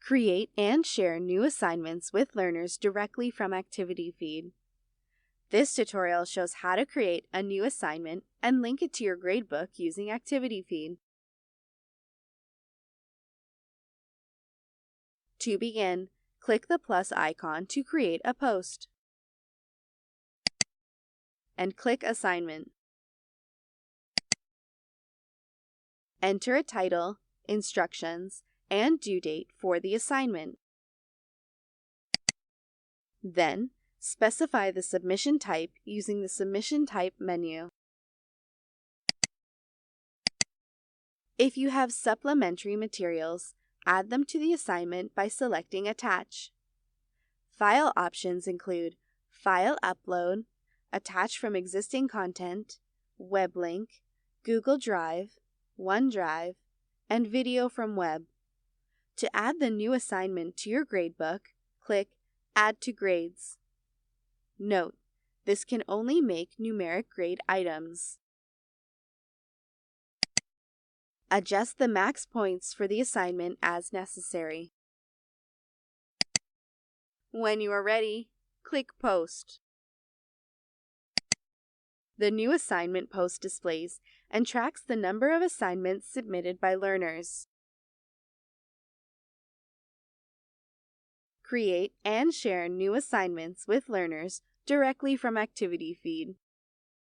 Create and share new assignments with learners directly from Activity Feed. This tutorial shows how to create a new assignment and link it to your gradebook using Activity Feed. To begin, click the plus icon to create a post, and click Assignment. Enter a title, instructions, and due date for the assignment. Then, specify the submission type using the Submission Type menu. If you have supplementary materials, add them to the assignment by selecting Attach. File options include File Upload, Attach from Existing Content, Web Link, Google Drive, OneDrive, and Video from Web. To add the new assignment to your gradebook, click Add to Grades. Note, this can only make numeric grade items. Adjust the max points for the assignment as necessary. When you are ready, click Post. The new assignment post displays and tracks the number of assignments submitted by learners. Create and share new assignments with learners directly from Activity Feed.